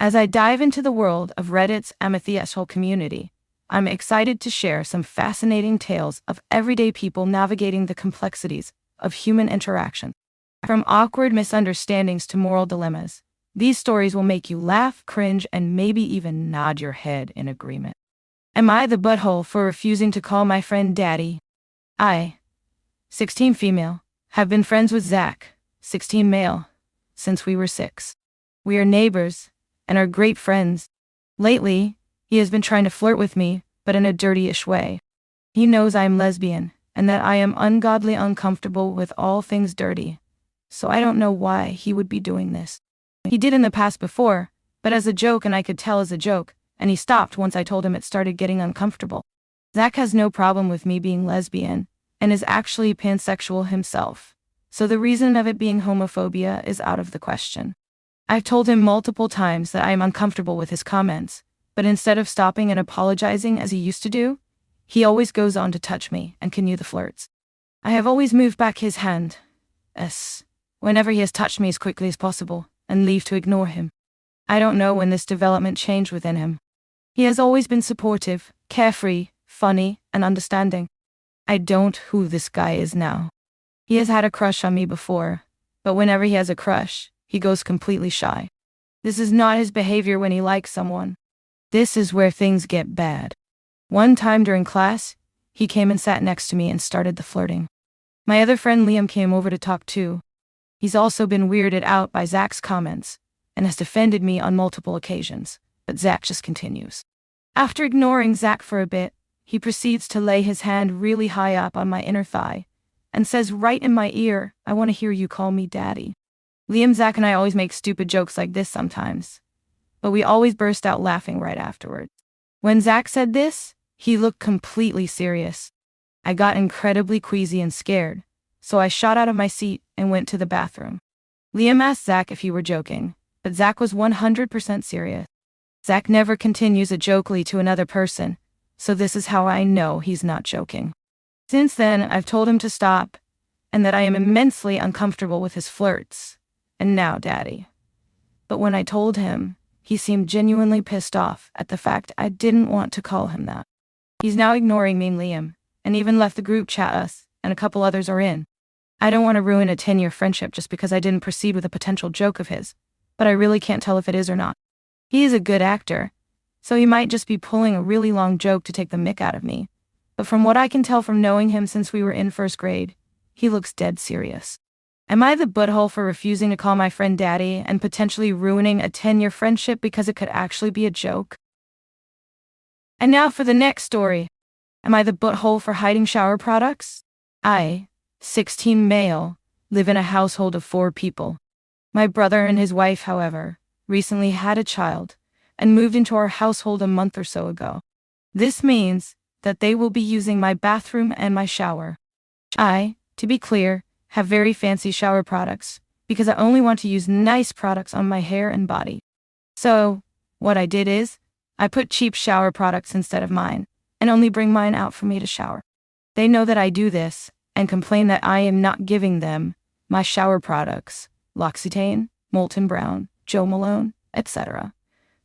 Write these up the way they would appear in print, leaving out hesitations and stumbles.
As I dive into the world of Reddit's amethyst community, I'm excited to share some fascinating tales of everyday people navigating the complexities of human interaction. From awkward misunderstandings to moral dilemmas, these stories will make you laugh, cringe, and maybe even nod your head in agreement. Am I the butthole for refusing to call my friend daddy? I, 16 female, have been friends with Zach, 16 male, since we were 6. We are neighbors and are great friends. Lately, he has been trying to flirt with me, but in a dirty-ish way. He knows I am lesbian and that I am ungodly uncomfortable with all things dirty. So I don't know why he would be doing this. He did in the past before, but as a joke, and I could tell as a joke, and he stopped once I told him it started getting uncomfortable. Zach has no problem with me being lesbian, and is actually pansexual himself, so the reason of it being homophobia is out of the question. I've told him multiple times that I am uncomfortable with his comments, but instead of stopping and apologizing as he used to do, he always goes on to touch me and continue the flirts. I have always moved back his hand, whenever he has touched me as quickly as possible, and leave to ignore him. I don't know when this development changed within him. He has always been supportive, carefree, funny, and understanding. I don't know who this guy is now. He has had a crush on me before, but whenever he has a crush, he goes completely shy. This is not his behavior when he likes someone. This is where things get bad. One time during class, he came and sat next to me and started the flirting. My other friend Liam came over to talk too. He's also been weirded out by Zach's comments and has defended me on multiple occasions, but Zach just continues. After ignoring Zach for a bit, he proceeds to lay his hand really high up on my inner thigh and says right in my ear, "I want to hear you call me daddy." Liam, Zach, and I always make stupid jokes like this sometimes, but we always burst out laughing right afterwards. When Zach said this, he looked completely serious. I got incredibly queasy and scared, so I shot out of my seat and went to the bathroom. Liam asked Zach if he were joking, but Zach was 100% serious. Zach never continues a jokely to another person, so this is how I know he's not joking. Since then, I've told him to stop, and that I am immensely uncomfortable with his flirts, and now daddy. But when I told him, he seemed genuinely pissed off at the fact I didn't want to call him that. He's now ignoring me and Liam, and even left the group chat us, and a couple others are in. I don't want to ruin a 10-year friendship just because I didn't proceed with a potential joke of his, but I really can't tell if it is or not. He is a good actor, so he might just be pulling a really long joke to take the mick out of me. But from what I can tell from knowing him since we were in first grade, he looks dead serious. Am I the butthole for refusing to call my friend daddy and potentially ruining a 10-year friendship because it could actually be a joke? And now for the next story. Am I the butthole for hiding shower products? I, 16 male, live in a household of 4 people. My brother and his wife, however, recently had a child and moved into our household a month or so ago. This means that they will be using my bathroom and my shower. I, to be clear, have very fancy shower products because I only want to use nice products on my hair and body. So, what I did is, I put cheap shower products instead of mine and only bring mine out for me to shower. They know that I do this and complain that I am not giving them my shower products, L'Occitane, Molten Brown, Joe Malone, etc.,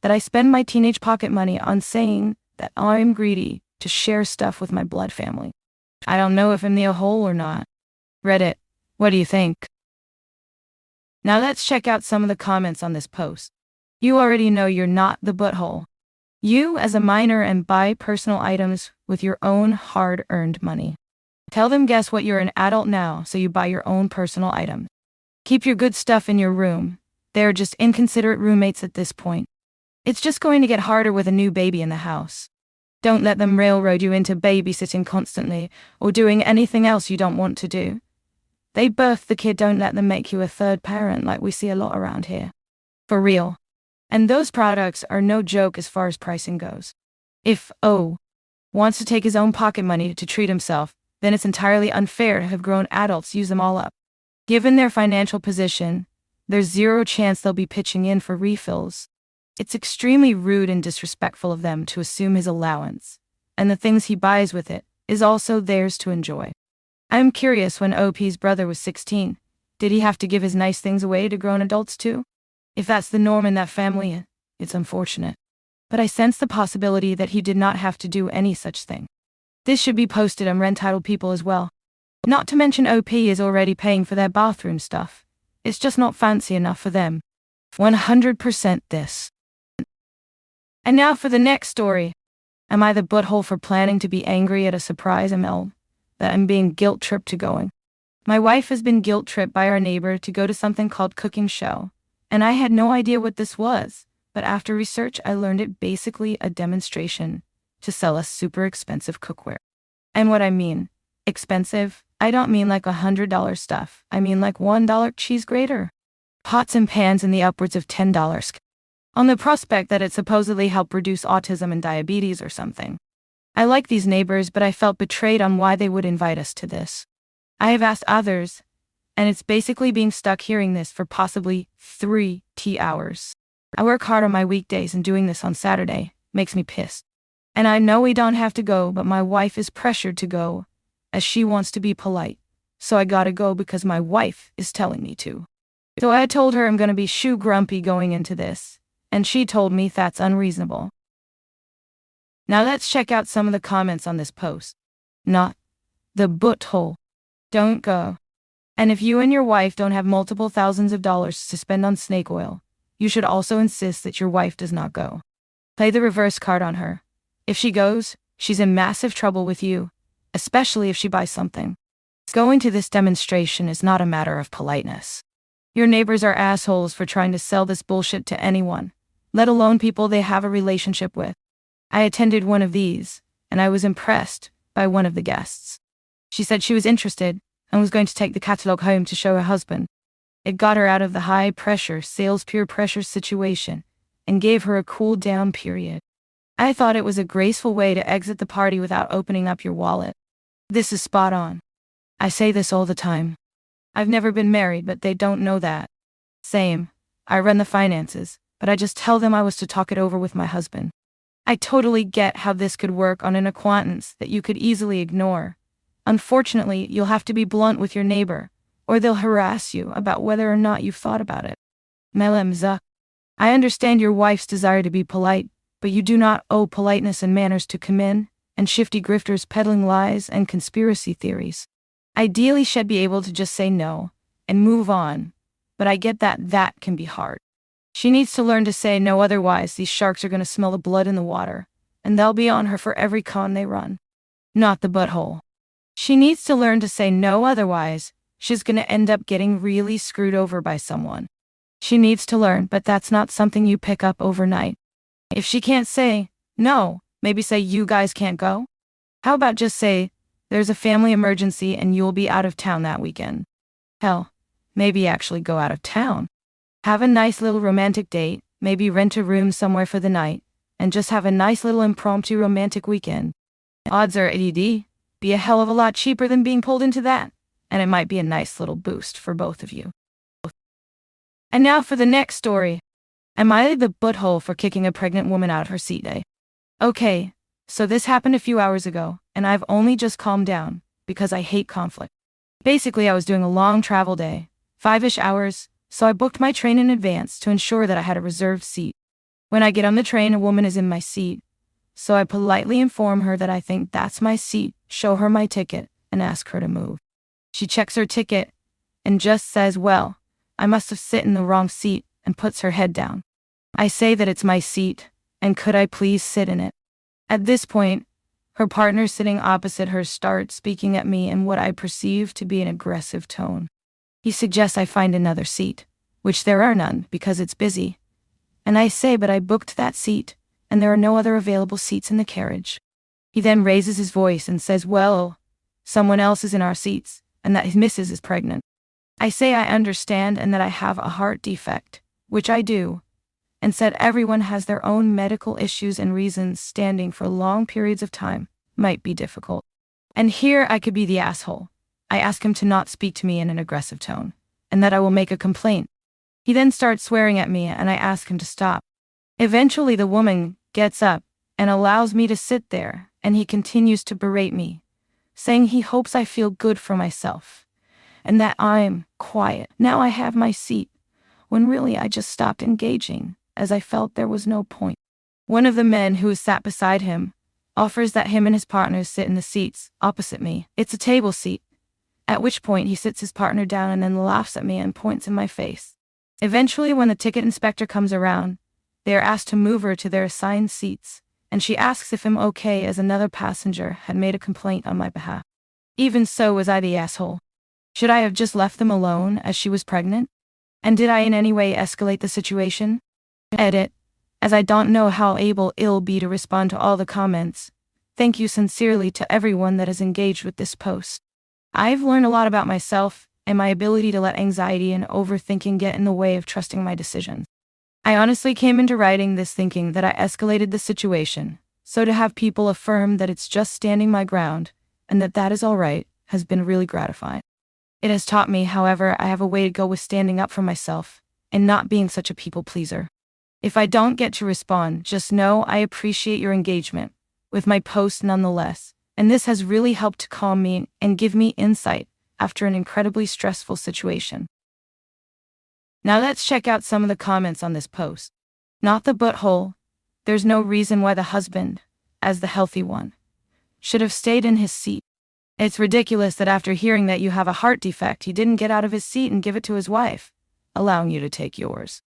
that I spend my teenage pocket money on saying that I'm greedy to share stuff with my blood family. I don't know if I'm the a-hole or not. Reddit, what do you think? Now let's check out some of the comments on this post. You already know you're not the butthole. You, as a minor, and buy personal items with your own hard-earned money. Tell them guess what, you're an adult now, so you buy your own personal items. Keep your good stuff in your room. They're just inconsiderate roommates at this point. It's just going to get harder with a new baby in the house. Don't let them railroad you into babysitting constantly or doing anything else you don't want to do. They birth the kid, don't let them make you a third parent like we see a lot around here. For real. And those products are no joke as far as pricing goes. If O wants to take his own pocket money to treat himself, then it's entirely unfair to have grown adults use them all up. Given their financial position, there's zero chance they'll be pitching in for refills. It's extremely rude and disrespectful of them to assume his allowance, and the things he buys with it is also theirs to enjoy. I'm curious, when OP's brother was 16, did he have to give his nice things away to grown adults too? If that's the norm in that family, It's unfortunate. But I sense the possibility that he did not have to do any such thing. This should be posted on rentitled people as well. Not to mention OP is already paying for their bathroom stuff. It's just not fancy enough for them. 100% this. And now for the next story. Am I the butthole for planning to be angry at a surprise ML that I'm being guilt-tripped to going? My wife has been guilt-tripped by our neighbor to go to something called Cooking Show, and I had no idea what this was, but after research I learned it basically a demonstration to sell us super expensive cookware. And what I mean, expensive, I don't mean like $100 stuff, I mean like $1 cheese grater. Pots and pans in the upwards of $10. On the prospect that it supposedly helped reduce autism and diabetes or something. I like these neighbors, but I felt betrayed on why they would invite us to this. I have asked others, and it's basically being stuck hearing this for possibly 3 hours. I work hard on my weekdays, and doing this on Saturday makes me pissed. And I know we don't have to go, but my wife is pressured to go, as she wants to be polite. So I gotta go because my wife is telling me to. So I told her I'm gonna be shoe grumpy going into this, and she told me that's unreasonable. Now let's check out some of the comments on this post. Not the butthole. Don't go. And if you and your wife don't have multiple thousands of dollars to spend on snake oil, you should also insist that your wife does not go. Play the reverse card on her. If she goes, she's in massive trouble with you, especially if she buys something. Going to this demonstration is not a matter of politeness. Your neighbors are assholes for trying to sell this bullshit to anyone, let alone people they have a relationship with. I attended one of these, and I was impressed by one of the guests. She said she was interested and was going to take the catalog home to show her husband. It got her out of the high-pressure, sales peer pressure situation and gave her a cool-down period. I thought it was a graceful way to exit the party without opening up your wallet. This is spot on. I say this all the time. I've never been married, but they don't know that. Same. I run the finances, but I just tell them I was to talk it over with my husband. I totally get how this could work on an acquaintance that you could easily ignore. Unfortunately, you'll have to be blunt with your neighbor, or they'll harass you about whether or not you've thought about it. Melemza. I understand your wife's desire to be polite, but you do not owe politeness and manners to come in and shifty grifters peddling lies and conspiracy theories. Ideally, she'd be able to just say no and move on, but I get that can be hard. She needs to learn to say no, otherwise these sharks are going to smell the blood in the water, and they'll be on her for every con they run. Not the butthole. She needs to learn to say no, otherwise she's going to end up getting really screwed over by someone. She needs to learn, but that's not something you pick up overnight. If she can't say no, maybe say you guys can't go? How about just say, there's a family emergency and you'll be out of town that weekend. Hell, maybe actually go out of town. Have a nice little romantic date, maybe rent a room somewhere for the night, and just have a nice little impromptu romantic weekend. Odds are it'd be a hell of a lot cheaper than being pulled into that, and it might be a nice little boost for both of you. And now for the next story. Am I the butthole for kicking a pregnant woman out of her seat day? Okay, so this happened a few hours ago, and I've only just calmed down, because I hate conflict. Basically, I was doing a long travel day, 5-ish hours, so I booked my train in advance to ensure that I had a reserved seat. When I get on the train, a woman is in my seat, so I politely inform her that I think that's my seat, show her my ticket, and ask her to move. She checks her ticket, and just says, well, I must have sit in the wrong seat, and puts her head down. I say that it's my seat, and could I please sit in it? At this point, her partner sitting opposite her starts speaking at me in what I perceive to be an aggressive tone. He suggests I find another seat, which there are none because it's busy. And I say, but I booked that seat, and there are no other available seats in the carriage. He then raises his voice and says, well, someone else is in our seats, and that his missus is pregnant. I say I understand and that I have a heart defect, which I do, and said everyone has their own medical issues and reasons standing for long periods of time might be difficult. And here I could be the asshole. I ask him to not speak to me in an aggressive tone, and that I will make a complaint. He then starts swearing at me and I ask him to stop. Eventually the woman gets up and allows me to sit there, and he continues to berate me, saying he hopes I feel good for myself, and that I'm quiet. Now I have my seat, when really I just stopped engaging, as I felt there was no point. One of the men who sat beside him offers that him and his partners sit in the seats opposite me. It's a table seat, at which point he sits his partner down and then laughs at me and points in my face. Eventually, when the ticket inspector comes around, they are asked to move her to their assigned seats, and she asks if I'm okay as another passenger had made a complaint on my behalf. Even so, was I the asshole? Should I have just left them alone as she was pregnant? And did I in any way escalate the situation? Edit. As I don't know how able I'll be to respond to all the comments, thank you sincerely to everyone that has engaged with this post. I've learned a lot about myself and my ability to let anxiety and overthinking get in the way of trusting my decisions. I honestly came into writing this thinking that I escalated the situation, so to have people affirm that it's just standing my ground, and that is alright, has been really gratifying. It has taught me, however, I have a way to go with standing up for myself, and not being such a people pleaser. If I don't get to respond, just know I appreciate your engagement with my post nonetheless, and this has really helped to calm me and give me insight after an incredibly stressful situation. Now let's check out some of the comments on this post. Not the butthole. There's no reason why the husband, as the healthy one, should have stayed in his seat. It's ridiculous that after hearing that you have a heart defect, he didn't get out of his seat and give it to his wife, allowing you to take yours.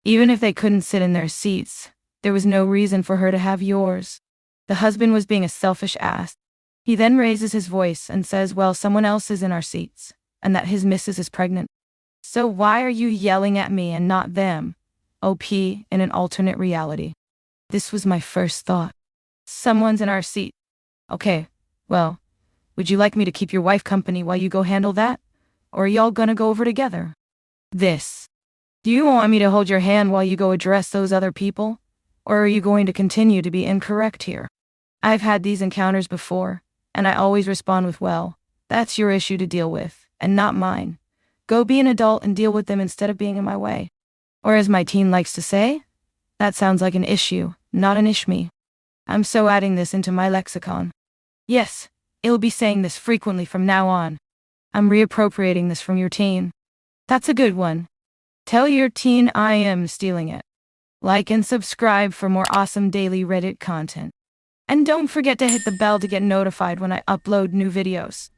Even if they couldn't sit in their seats, there was no reason for her to have yours. The husband was being a selfish ass. He then raises his voice and says, well, someone else is in our seats, and that his missus is pregnant. So why are you yelling at me and not them? OP, in an alternate reality. This was my first thought. Someone's in our seat. Okay, well, would you like me to keep your wife company while you go handle that? Or are y'all gonna go over together? This. Do you want me to hold your hand while you go address those other people? Or are you going to continue to be incorrect here? I've had these encounters before, and I always respond with, well, that's your issue to deal with, and not mine. Go be an adult and deal with them instead of being in my way. Or as my teen likes to say, that sounds like an issue, not an ishme. I'm so adding this into my lexicon. Yes, I'll be saying this frequently from now on. I'm reappropriating this from your teen. That's a good one. Tell your teen I am stealing it. Like and subscribe for more awesome daily Reddit content. And don't forget to hit the bell to get notified when I upload new videos.